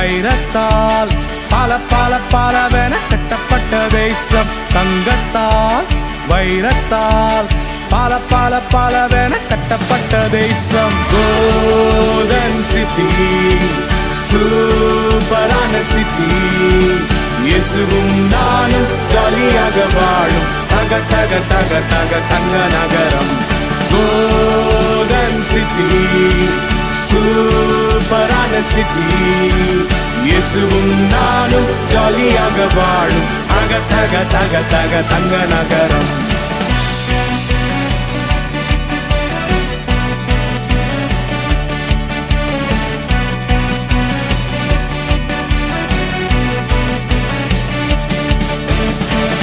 வைரத்தால் பல பல பலவென கட்டப்பட்ட தேசம். தங்கத்தால் வைரத்தால் பல பல பலவென கட்டப்பட்ட தேசம். கோல்டன் சிட்டி, சூப்பரான சிட்டி. இயேசுவும் நானும் ஜாலியாக வாழும் தக தக தக தக தங்க நகரம். கோல்டன் சிட்டி, சூப்பரான சிட்டி. இயேசுவும் நானும் ஜாலியாக வாழும் தக தக தக தக தங்க நகரம்.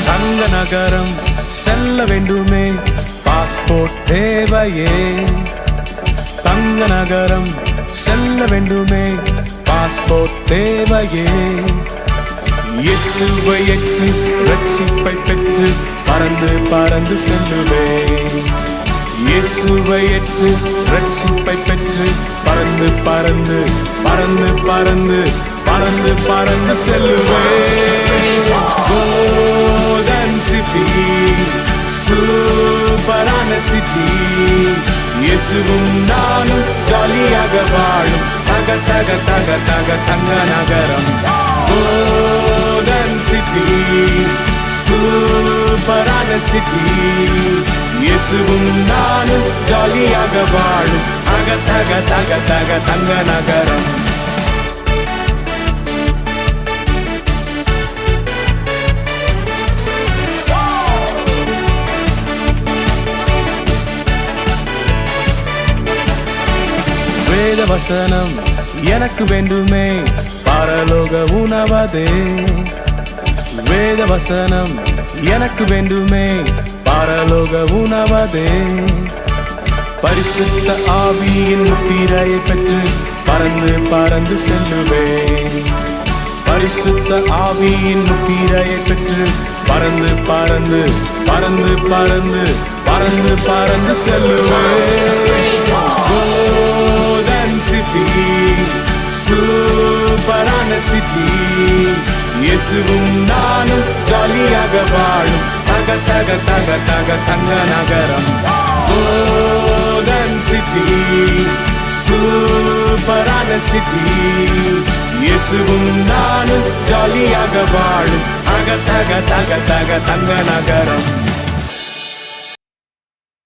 தங்க நகரம் செல்ல வேண்டுமே, பாஸ்போர்ட் தேவையே. தங்க நகரம் செல்ல வேண்டுமே, பாஸ்போர்ட் தேவையே. இயேசுவை ஏற்று ரட்சிப்பை பெற்று பறந்து பறந்து செல்லுவேன். இயேசுவை ஏற்று ரட்சிப்பை பெற்று பறந்து பறந்து பறந்து பறந்து பறந்து பறந்து செல்லுவேன். கோல்டன் சிட்டி, சூப்பரான சிட்டி. இயேசுவும் நானும் ஜாலியாக வாழும் தக தக தக தக தங்க நகரம். கோல்டன் சிட்டி, சூப்பரான சிட்டி. இயேசுவும் நானும் ஜாலியாக வாழும் தக தக தக தக தங்க நகரம். வேத வசனம் எனக்கு வேண்டுமே, பரலோக உணவதே. வேத வசனம் எனக்கு வேண்டுமே, பரலோக உணவதே. பரிசுத்த ஆவியின் முத்திரையை பெற்று பறந்து பறந்து செல்லுவேன். பரிசுத்த ஆவியின் முத்திரையை பெற்று பறந்து பறந்து பறந்து பறந்து பறந்து பறந்து செல்லுவேன். கோல்டன் சிட்டி, சூப்பரான சிட்டி. இயேசுவும் நானும் ஜாலியாக வாழும் தக தக தக தக தங்க நகரம். கோல்டன் சிட்டி, சூப்பரான சிட்டி. இயேசுவும் நானும் ஜாலியாக வாழும் தக தக தக தக தங்க நகரம்.